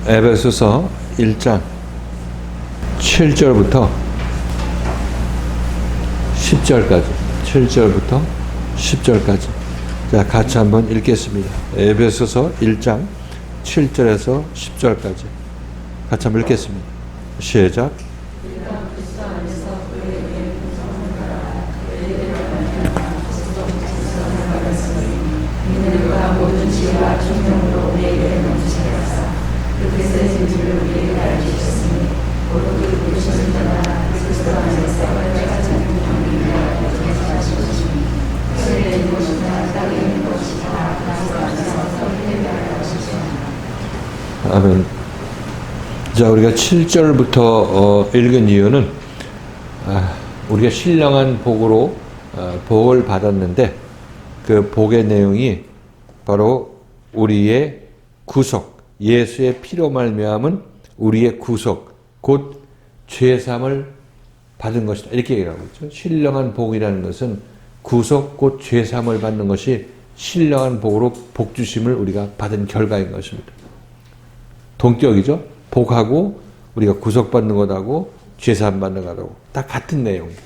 에베소서 1장 7절부터 10절까지 7절부터 10절까지 자, 같이 한번 읽겠습니다. 에베소서 1장 7절에서 10절까지 같이 한번 읽겠습니다. 시작. 아멘. 자, 우리가 7절부터 읽은 이유는 우리가 신령한 복으로 복을 받았는데 그 복의 내용이 바로 우리의 구속, 예수의 피로 말미암은 우리의 구속, 곧 죄사함을 받은 것이다. 이렇게 얘기를 하고 있죠. 신령한 복이라는 것은 구속, 곧 죄사함을 받는 것이 신령한 복으로 복 주심을 우리가 받은 결과인 것입니다. 동격이죠. 복하고 우리가 구속받는 것하고 죄사함 받는 것하고 다 같은 내용이에요.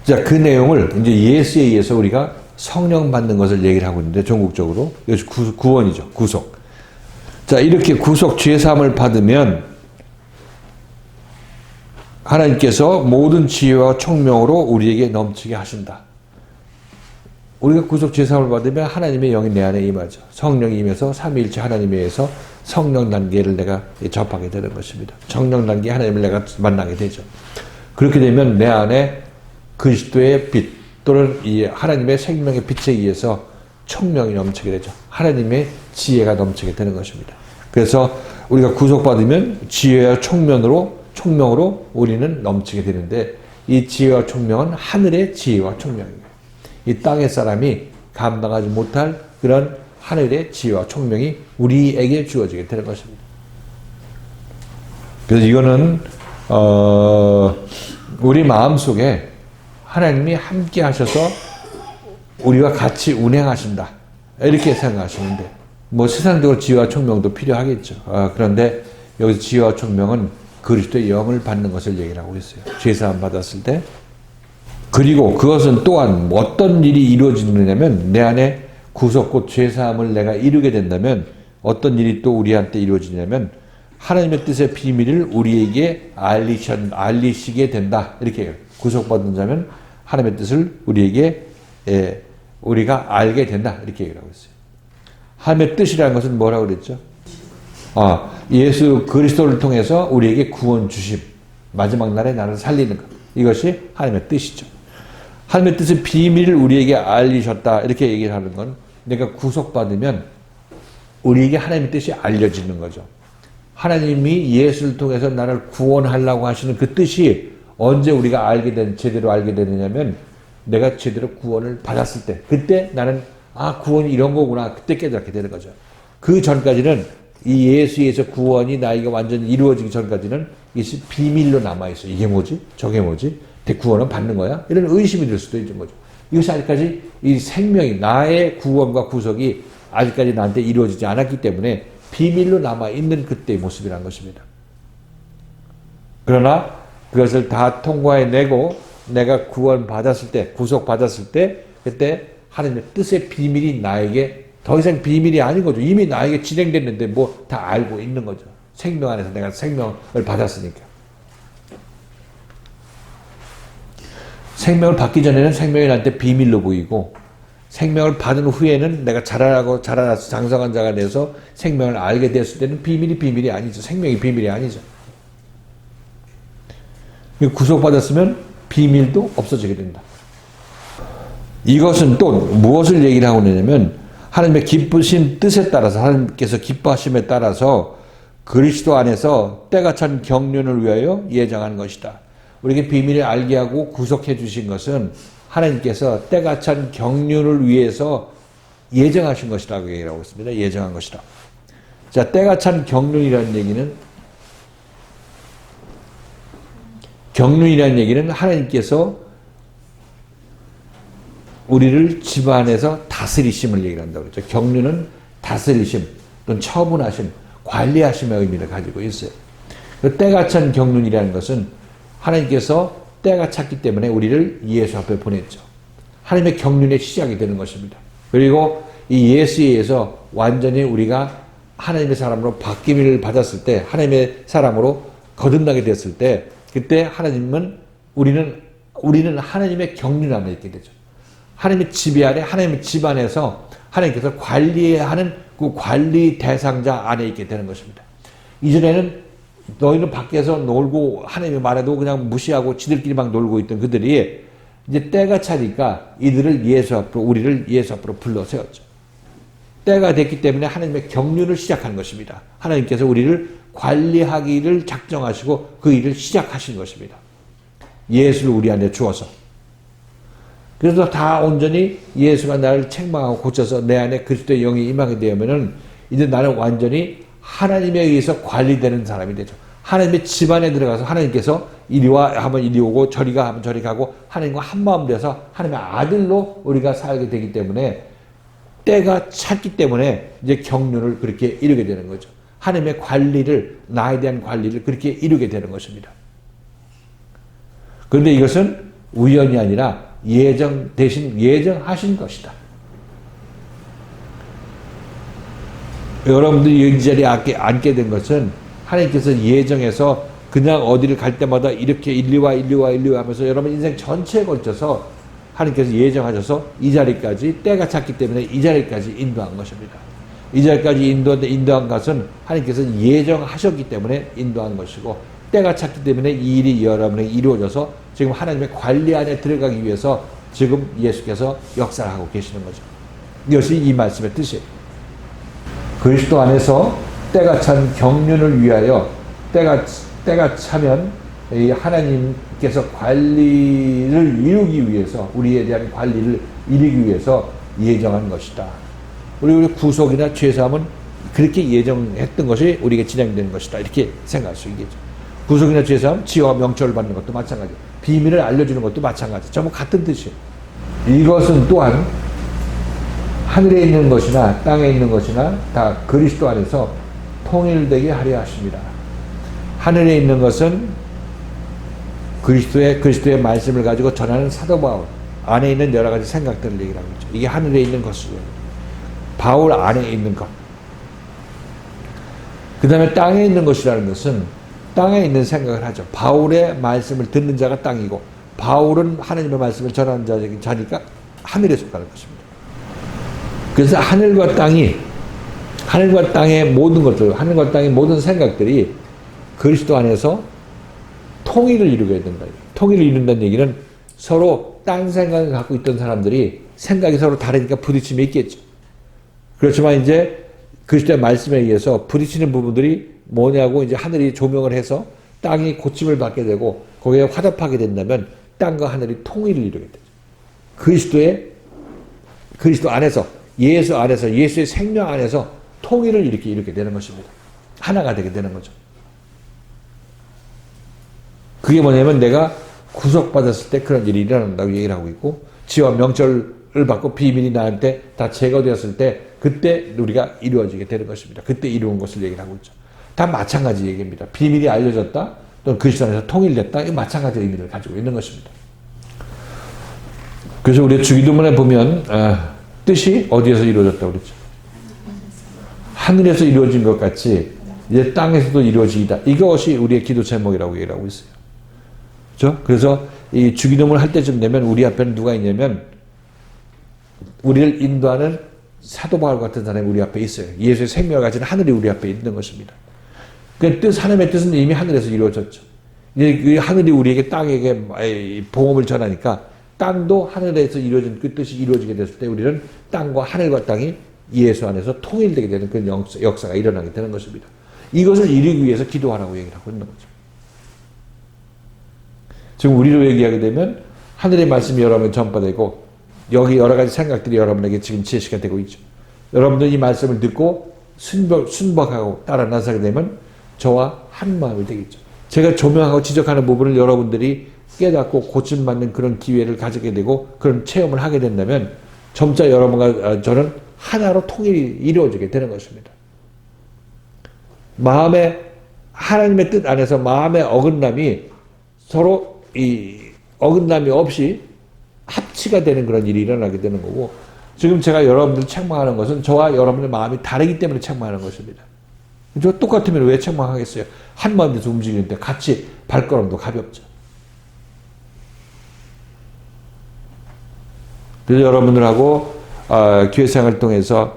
자, 그 내용을 이제 예수에 의해서 우리가 성령 받는 것을 얘기를 하고 있는데 전국적으로 이것이 구원이죠. 구속. 자, 이렇게 구속 죄사함을 받으면 하나님께서 모든 지혜와 총명으로 우리에게 넘치게 하신다. 우리가 구속 죄사함을 받으면 하나님의 영이 내 안에 임하죠. 성령이 임해서 삼위일체 하나님에 의해서 성령 단계를 내가 접하게 되는 것입니다. 성령 단계 하나님을 내가 만나게 되죠. 그렇게 되면 내 안에 그리스도의 빛 또는 이 하나님의 생명의 빛에 의해서 총명이 넘치게 되죠. 하나님의 지혜가 넘치게 되는 것입니다. 그래서 우리가 구속받으면 지혜와 총명으로 우리는 넘치게 되는데 이 지혜와 총명은 하늘의 지혜와 총명입니다. 이 땅의 사람이 감당하지 못할 그런 하늘의 지혜와 총명이 우리에게 주어지게 되는 것입니다. 그래서 이거는 우리 마음속에 하나님이 함께 하셔서 우리와 같이 운행하신다. 이렇게 생각하시는데 뭐 세상적으로 지혜와 총명도 필요하겠죠. 그런데 여기서 지혜와 총명은 그리스도의 영을 받는 것을 얘기를 하고 있어요. 죄사함 받았을 때. 그리고 그것은 또한 어떤 일이 이루어지느냐면 내 안에 구속 곧 죄사함을 내가 이루게 된다면 어떤 일이 또 우리한테 이루어지냐면 하나님의 뜻의 비밀을 우리에게 알리시게 된다. 이렇게 해요. 구속받은 자면 하나님의 뜻을 우리에게 우리가 알게 된다. 이렇게 얘기를 하고 있어요. 하나님의 뜻이라는 것은 뭐라고 그랬죠? 예수 그리스도를 통해서 우리에게 구원 주심. 마지막 날에 나를 살리는 것. 이것이 하나님의 뜻이죠. 하나님의 뜻의 비밀을 우리에게 알리셨다. 이렇게 얘기를 하는 건 내가 구속받으면 우리에게 하나님의 뜻이 알려지는 거죠. 하나님이 예수를 통해서 나를 구원하려고 하시는 그 뜻이 언제 우리가 제대로 알게 되느냐면 내가 제대로 구원을 받았을 때 그때 나는 구원이 이런 거구나. 그때 깨닫게 되는 거죠. 그 전까지는 이 예수에서 구원이 나에게 완전히 이루어지기 전까지는 이것이 비밀로 남아있어요. 이게 뭐지? 저게 뭐지? 구원은 받는 거야? 이런 의심이 들 수도 있는 거죠. 이것이 아직까지 이 생명이 나의 구원과 구속이 아직까지 나한테 이루어지지 않았기 때문에 비밀로 남아있는 그때의 모습이라는 것입니다. 그러나 그것을 다 통과해내고 내가 구원받았을 때, 구속받았을 때 그때 하나님의 뜻의 비밀이 나에게 더 이상 비밀이 아닌 거죠. 이미 나에게 진행됐는데 뭐 다 알고 있는 거죠. 생명 안에서 내가 생명을 받았으니까. 생명을 받기 전에는 생명이 나한테 비밀로 보이고 생명을 받은 후에는 내가 자라나서 장성한 자가 돼서 생명을 알게 됐을 때는 비밀이 아니죠. 생명이 비밀이 아니죠. 구속받았으면 비밀도 없어지게 된다. 이것은 또 무엇을 얘기를 하고 있냐면 하나님의 기쁘신 뜻에 따라서 하나님께서 기뻐하심에 따라서 그리스도 안에서 때가 찬 경륜을 위하여 예정한 것이다. 우리에게 비밀을 알게 하고 구속해 주신 것은 하나님께서 때가 찬 경륜을 위해서 예정하신 것이라고 얘기하고 있습니다. 예정한 것이다. 자, 때가 찬 경륜이라는 얘기는 하나님께서 우리를 집안에서 다스리심을 얘기한다고 그랬죠. 경륜은 다스리심 또는 처분하심, 관리하심의 의미를 가지고 있어요. 그 때가 찬 경륜이라는 것은 하나님께서 때가 찼기 때문에 우리를 예수 앞에 보냈죠. 하나님의 경륜의 시작이 되는 것입니다. 그리고 이 예수에 의해서 완전히 우리가 하나님의 사람으로 바뀜을 받았을 때, 하나님의 사람으로 거듭나게 됐을 때, 그때 하나님은 우리는 하나님의 경륜 안에 있게 되죠. 하나님의 지배 아래, 하나님의 집 안에서 하나님께서 관리하는 그 관리 대상자 안에 있게 되는 것입니다. 이전에는 너희는 밖에서 놀고 하나님의 말에도 그냥 무시하고 지들끼리 막 놀고 있던 그들이 이제 때가 차니까 이들을 예수 앞으로, 우리를 예수 앞으로 불러 세웠죠. 때가 됐기 때문에 하나님의 경륜을 시작한 것입니다. 하나님께서 우리를 관리하기를 작정하시고 그 일을 시작하신 것입니다. 예수를 우리 안에 주어서. 그래서 다 온전히 예수가 나를 책망하고 고쳐서 내 안에 그리스도의 영이 임하게 되면은 이제 나는 완전히 하나님에 의해서 관리되는 사람이 되죠. 하나님의 집안에 들어가서 하나님께서 이리 와 하면 이리 오고 저리 가 하면 저리 가고 하나님과 한마음 돼서 하나님의 아들로 우리가 살게 되기 때문에 때가 찼기 때문에 이제 경륜을 그렇게 이루게 되는 거죠. 하나님의 관리를, 나에 대한 관리를 그렇게 이루게 되는 것입니다. 그런데 이것은 우연이 아니라 예정 대신 예정하신 것이다. 여러분들이 이 자리에 앉게 된 것은 하나님께서 예정해서 그냥 어디를 갈 때마다 이렇게 일리와 하면서 여러분 인생 전체에 걸쳐서 하나님께서 예정하셔서 이 자리까지 때가 찼기 때문에 이 자리까지 인도한 것입니다. 이 자리까지 인도한 것은 하나님께서 예정하셨기 때문에 인도한 것이고 때가 찼기 때문에 이 일이 여러분에게 이루어져서 지금 하나님의 관리 안에 들어가기 위해서 지금 예수께서 역사를 하고 계시는 거죠. 이것이 이 말씀의 뜻이에요. 그리스도 안에서 때가 찬 경륜을 위하여 때가 차면 이 하나님께서 관리를 이루기 위해서 우리에 대한 관리를 이루기 위해서 예정한 것이다. 우리 구속이나 죄사함은 그렇게 예정했던 것이 우리에게 진행되는 것이다. 이렇게 생각할 수 있겠죠. 구속이나 죄사함, 지와 명철을 받는 것도 마찬가지. 비밀을 알려주는 것도 마찬가지. 전부 같은 뜻이에요. 이것은 또한 하늘에 있는 것이나 땅에 있는 것이나 다 그리스도 안에서 통일되게 하려 하십니다. 하늘에 있는 것은 그리스도의 말씀을 가지고 전하는 사도 바울 안에 있는 여러 가지 생각들을 얘기하고 있죠. 이게 하늘에 있는 것이죠. 바울 안에 있는 것. 그 다음에 땅에 있는 것이라는 것은 땅에 있는 생각을 하죠. 바울의 말씀을 듣는 자가 땅이고 바울은 하나님의 말씀을 전하는 자니까 하늘에 속하는 것입니다. 그래서 하늘과 땅의 모든 것들, 하늘과 땅의 모든 생각들이 그리스도 안에서 통일을 이루게 된다. 통일을 이룬다는 얘기는 서로 딴 생각을 갖고 있던 사람들이 생각이 서로 다르니까 부딪힘이 있겠죠. 그렇지만 이제 그리스도의 말씀에 의해서 부딪히는 부분들이 뭐냐고 이제 하늘이 조명을 해서 땅이 고침을 받게 되고 거기에 화답하게 된다면 땅과 하늘이 통일을 이루게 되죠. 그리스도 안에서 예수 안에서 예수의 생명 안에서 통일을 이렇게 되는 것입니다. 하나가 되게 되는 거죠. 그게 뭐냐면 내가 구속받았을 때 그런 일이 일어난다고 얘기를 하고 있고 지와 명철을 받고 비밀이 나한테 다 제거되었을 때 그때 우리가 이루어지게 되는 것입니다. 그때 이루은 것을 얘기를 하고 있죠. 다 마찬가지 얘기입니다. 비밀이 알려졌다 또는 그리스도 안에서 통일됐다 이 마찬가지 의미를 가지고 있는 것입니다. 그래서 우리 주기도문에 보면 뜻이 어디에서 이루어졌다고 그랬죠? 하늘에서 이루어진 것 같이 이제 땅에서도 이루어지이다. 이것이 우리의 기도 제목이라고 얘기를 하고 있어요. 그렇죠? 그래서 이 주기도문을 할 때쯤 되면 우리 앞에는 누가 있냐면 우리를 인도하는 사도 바울 같은 사람이 우리 앞에 있어요. 예수의 생명을 가진 하늘이 우리 앞에 있는 것입니다. 그 뜻, 하나님의 뜻은 이미 하늘에서 이루어졌죠. 이제 그 하늘이 우리에게 땅에게 복음을 전하니까 땅도 하늘에서 이루어진 그 뜻이 이루어지게 됐을 때 우리는 땅과 하늘과 땅이 예수 안에서 통일되게 되는 그런 역사가 일어나게 되는 것입니다. 이것을 이루기 위해서 기도하라고 얘기를 하고 있는 거죠. 지금 우리로 얘기하게 되면 하늘의 말씀이 여러분에게 전파되고 여기 여러 가지 생각들이 여러분에게 지금 제시가 되고 있죠. 여러분들 이 말씀을 듣고 순박하고 따라 나서게 되면 저와 한 마음이 되겠죠. 제가 조명하고 지적하는 부분을 여러분들이 깨닫고 고침받는 그런 기회를 가지게 되고 그런 체험을 하게 된다면 점차 여러분과 저는 하나로 통일이 이루어지게 되는 것입니다. 마음의 하나님의 뜻 안에서 마음의 어긋남이 서로 이 어긋남이 없이 합치가 되는 그런 일이 일어나게 되는 거고, 지금 제가 여러분들 책망하는 것은 저와 여러분의 마음이 다르기 때문에 책망하는 것입니다. 저 똑같으면 왜 책망하겠어요? 한 마음에서 움직이는데 같이 발걸음도 가볍죠. 그래서 여러분들하고 교회 생활을 통해서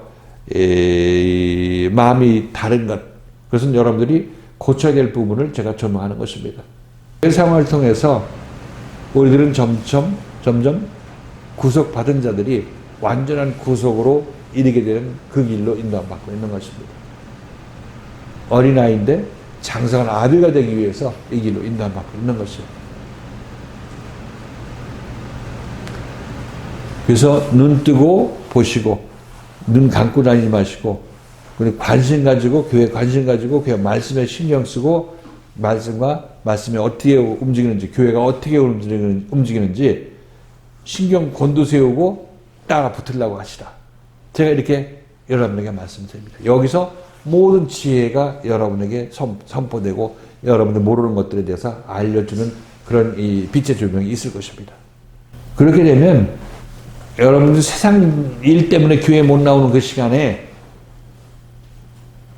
마음이 다른 것, 그것은 여러분들이 고쳐야 될 부분을 제가 조명하는 것입니다. 교회 생활을 통해서 우리들은 점점 구속받은 자들이 완전한 구속으로 이르게 되는 그 길로 인도받고 있는 것입니다. 어린아이인데 장성한 아비가 되기 위해서 이 길로 인도받고 있는 것이에요. 그래서 눈 뜨고 보시고 눈 감고 다니지 마시고, 그리고 관심 가지고 교회 말씀에 신경 쓰고 말씀과 말씀이 어떻게 움직이는지, 교회가 어떻게 움직이는지 신경 곤두세우고 따라 붙으려고 하시라. 제가 이렇게 여러분에게 말씀드립니다. 여기서 모든 지혜가 여러분에게 선포되고 여러분들 모르는 것들에 대해서 알려주는 그런 이 빛의 조명이 있을 것입니다. 그렇게 되면 여러분들 세상 일 때문에 교회 못 나오는 그 시간에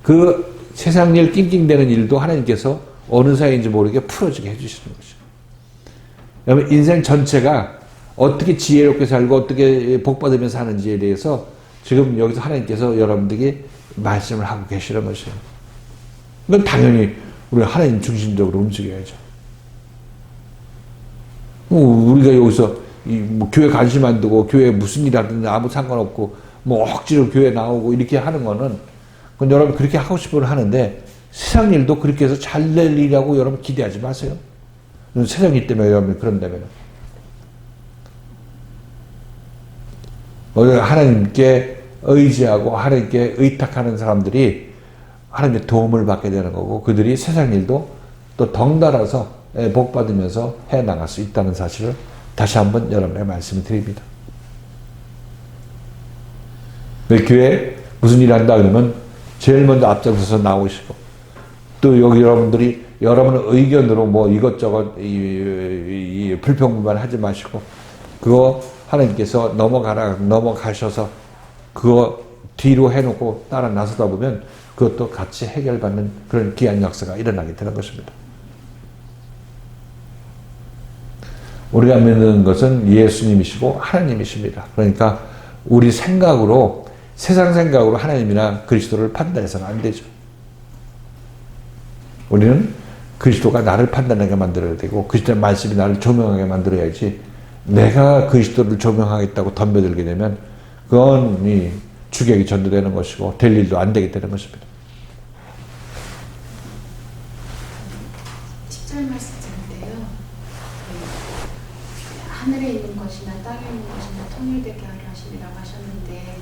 그 세상 일 낑낑대는 일도 하나님께서 어느 사이인지 모르게 풀어지게 해주시는 것이죠. 여러분 인생 전체가 어떻게 지혜롭게 살고 어떻게 복받으며 사는지에 대해서 지금 여기서 하나님께서 여러분들에게 말씀을 하고 계시는 것이에요. 그건 당연히 우리가 하나님 중심적으로 움직여야죠. 우리가 여기서 뭐 교회 관심 안 두고 교회 무슨 일 하든지 아무 상관없고 뭐 억지로 교회 나오고 이렇게 하는 거는, 그건 여러분 그렇게 하고 싶으면 하는데 세상 일도 그렇게 해서 잘 될 일이라고 여러분 기대하지 마세요. 세상 일 때문에 여러분 그런다면 하나님께 의지하고 하나님께 의탁하는 사람들이 하나님의 도움을 받게 되는 거고, 그들이 세상 일도 또 덩달아서 복받으면서 해나갈 수 있다는 사실을 다시 한번 여러분에게 말씀을 드립니다. 교회에 무슨 일 한다 그러면 제일 먼저 앞장서서 나오시고, 또 여기 여러분들이 여러분의 의견으로 뭐 이것저것 불평불만 하지 마시고, 그거 하나님께서 넘어가셔서 그거 뒤로 해놓고 따라 나서다 보면 그것도 같이 해결받는 그런 귀한 역사가 일어나게 되는 것입니다. 우리가 믿는 것은 예수님이시고 하나님이십니다. 그러니까 우리 생각으로, 세상 생각으로 하나님이나 그리스도를 판단해서는 안 되죠. 우리는 그리스도가 나를 판단하게 만들어야 되고 그리스도의 말씀이 나를 조명하게 만들어야지, 내가 그리스도를 조명하겠다고 덤벼들게 되면 그건 주객이 전도되는 것이고 될 일도 안 되게 되는 것입니다. 10절 말씀인데요. 하늘에 있는 것이나 땅에 있는 것이나 통일되게 하려 하시리라고 하셨는데,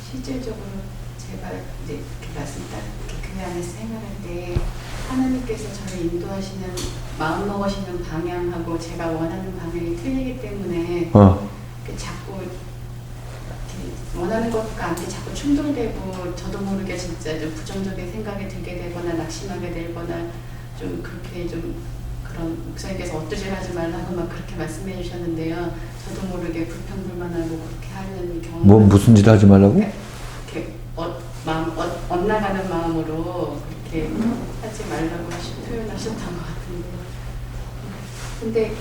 실질적으로 제가 이제 말씀 딱 교회 안에서 생활할 때 하나님께서 저를 인도하시는 마음 먹으시는 방향하고 제가 원하는 방향이 틀리기 때문에 자꾸 원하는 것과 안 돼 자꾸 충돌되고 저도 모르게 진짜 좀 부정적인 생각이 들게 되거나 낙심하게 되거나 좀 그렇게 좀 그런, 목사님께서 엇두질하지 말라고 막 그렇게 말씀해 주셨는데요. 저도 모르게 불평불만하고 그렇게 하는 경우. 뭐 무슨 짓 하지 말라고? 이렇게 엇나가는 마음으로 그렇게 하지 말라고 표현하셨던 것 같은데요. 근데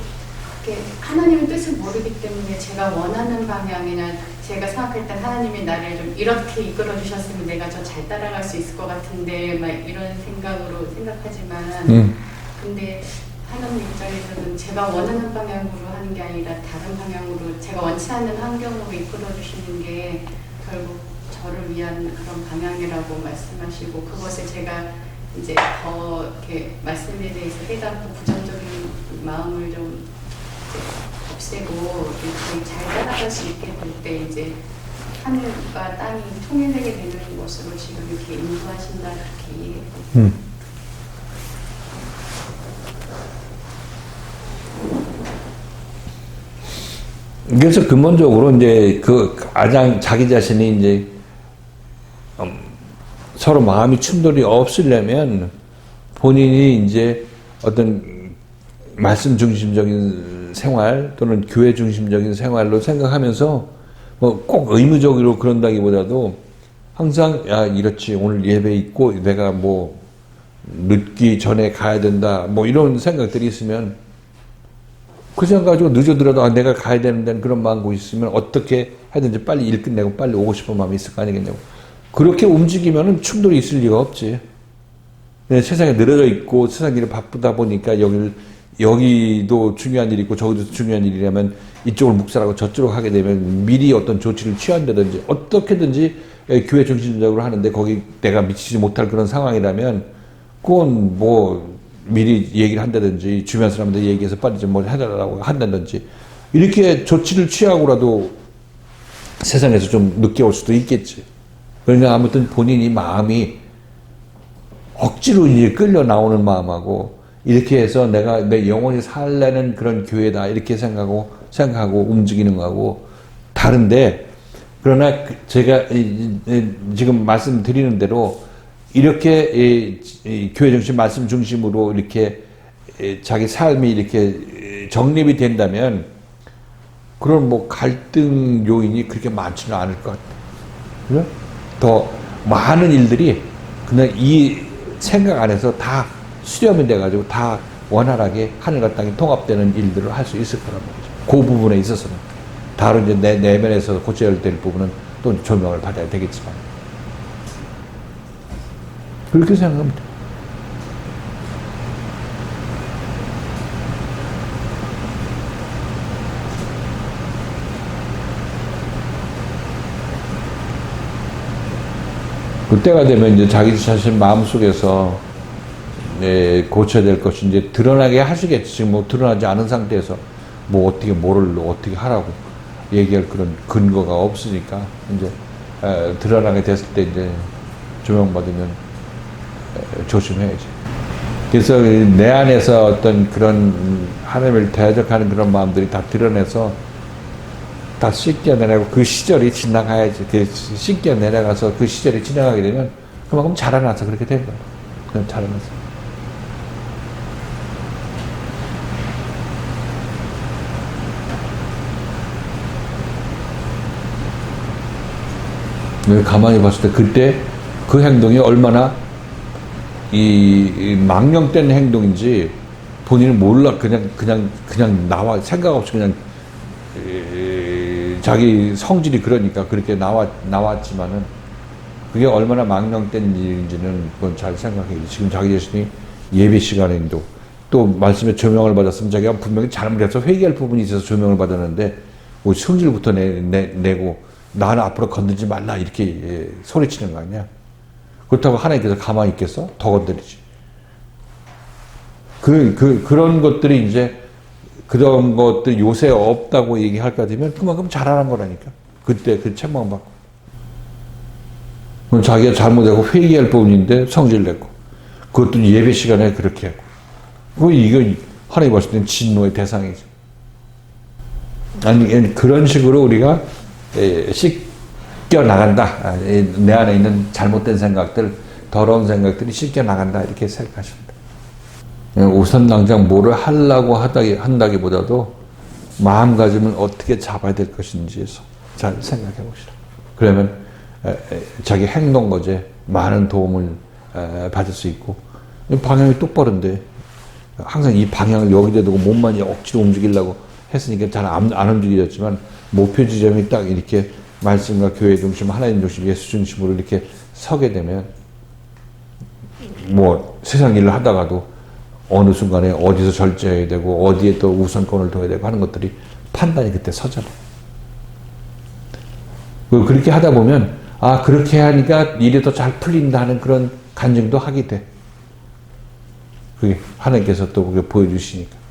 하나님의 뜻을 모르기 때문에 제가 원하는 방향이나 제가 생각할 때 하나님이 나를 좀 이렇게 이끌어 주셨으면 내가 저 잘 따라갈 수 있을 것 같은데 막 이런 생각으로 생각하지만 근데 하나님 입장에서는 제가 원하는 방향으로 하는 게 아니라 다른 방향으로 제가 원치 않는 환경으로 이끌어 주시는 게 결국 저를 위한 그런 방향이라고 말씀하시고, 그것을 제가 이제 더 이렇게 말씀에 대해서 해답고 부정적인 마음을 좀 없애고 이렇게 잘 따라갈 수 있게 될 때 이제 하늘과 땅이 통일되게 되는 것으로 지금 이렇게 인도하신다, 그렇게 이해했거든요. 그래서 근본적으로 이제 그 가장 자기 자신이 이제 서로 마음이 충돌이 없으려면 본인이 이제 어떤 말씀 중심적인 생활 또는 교회 중심적인 생활로 생각하면서 뭐 꼭 의무적으로 그런다기보다도 항상 야 이렇지 오늘 예배 있고 내가 뭐 늦기 전에 가야 된다 뭐 이런 생각들이 있으면 그 생각 가지고 늦어더라도 아, 내가 가야 되는 데는 그런 마음고 있으면 어떻게 하든지 빨리 일 끝내고 빨리 오고 싶은 마음이 있을 거 아니겠냐고. 그렇게 움직이면은 충돌이 있을 리가 없지. 세상에 늘어져 있고 세상 일이 바쁘다 보니까 여기도 중요한 일이 있고 저기도 중요한 일이라면 이쪽을 묵살하고 저쪽으로 하게 되면 미리 어떤 조치를 취한다든지 어떻게든지 교회 중심적으로 하는데 거기 내가 미치지 못할 그런 상황이라면 그건 뭐 미리 얘기를 한다든지 주변 사람들 얘기해서 빨리 좀 뭘 해달라고 한다든지 이렇게 조치를 취하고라도 세상에서 좀 늦게 올 수도 있겠지. 그러니까 아무튼 본인이 마음이 억지로 이제 끌려 나오는 마음하고 이렇게 해서 내가 내 영혼이 살려는 그런 교회다 이렇게 생각하고 움직이는 거하고 다른데 그러나 제가 지금 말씀드리는 대로 이렇게 교회 중심 말씀 중심으로 이렇게 자기 삶이 이렇게 정립이 된다면 그런 뭐 갈등 요인이 그렇게 많지는 않을 것 같아요. 더 많은 일들이 그냥 이 생각 안에서 다 수렴이 돼가지고 다 원활하게 하늘과 땅이 통합되는 일들을 할 수 있을 거란 말이죠. 그 부분에 있어서는 다른 이제 내 내면에서 고쳐야 될 부분은 또 조명을 받아야 되겠지만 그렇게 생각합니다. 그때가 되면 이제 자기 자신 마음속에서 고쳐야 될 것이 이제 드러나게 하시겠지. 지금 뭐 드러나지 않은 상태에서 뭐 어떻게 뭐를 어떻게 하라고 얘기할 그런 근거가 없으니까 이제 드러나게 됐을 때 이제 조명받으면 조심해야지. 그래서 내 안에서 어떤 그런 하나님을 대적하는 그런 마음들이 다 드러내서 다 씻겨내고 그 시절이 지나가야지. 그 씻겨내려가서 그 시절이 지나가게 되면 그만큼 자라나서 그렇게 된 거예요. 그냥 자라나서. 가만히 봤을 때 그때 그 행동이 얼마나 이 망령된 행동인지 본인은 몰라. 그냥 나와 생각 없이 그냥 자기 성질이 그러니까 그렇게 나왔지만은 그게 얼마나 망령된 일인지는 그건 잘 생각해요. 지금 자기 자신이 예배 시간에도 또 말씀에 조명을 받았으면 자기가 분명히 잘못해서 회개할 부분이 있어서 조명을 받았는데 뭐 성질부터 내고 나는 앞으로 건들지 말라 이렇게 소리치는 거 아니야. 그렇다고 하나님께서 가만히 있겠어? 더 건드리지. 그런 것들이 이제 그런 것들 요새 없다고 얘기할 까 되면 그만큼 잘하는 거라니까. 그때 그 책망 받고. 그럼 자기가 잘못하고 회개할 부분인데 성질냈고. 그것도 예배 시간에 그렇게 하고. 이거 하나님 봤을 때는 진노의 대상이죠. 아니, 그런 식으로 우리가 씻겨 나간다. 내 안에 있는 잘못된 생각들, 더러운 생각들이 씻겨 나간다. 이렇게 생각하십니다. 우선 당장 뭐를 하려고 한다기보다도 마음가짐을 어떻게 잡아야 될 것인지에서 잘 생각해 봅시다. 그러면 자기 행동 거제 많은 도움을 받을 수 있고 방향이 똑바른데 항상 이 방향을 여기다 두고 몸만 억지로 움직이려고 했으니까 잘 안 움직여졌지만 목표 지점이 딱 이렇게 말씀과 교회 중심, 하나님 중심, 예수 중심으로 이렇게 서게 되면 뭐 세상 일을 하다가도 어느 순간에 어디서 절제해야 되고 어디에 또 우선권을 둬야 되고 하는 것들이 판단이 그때 서잖아요. 그렇게 하다 보면 아 그렇게 하니까 일이 더 잘 풀린다 하는 그런 간증도 하게 돼. 그게 하나님께서 또 그게 보여주시니까.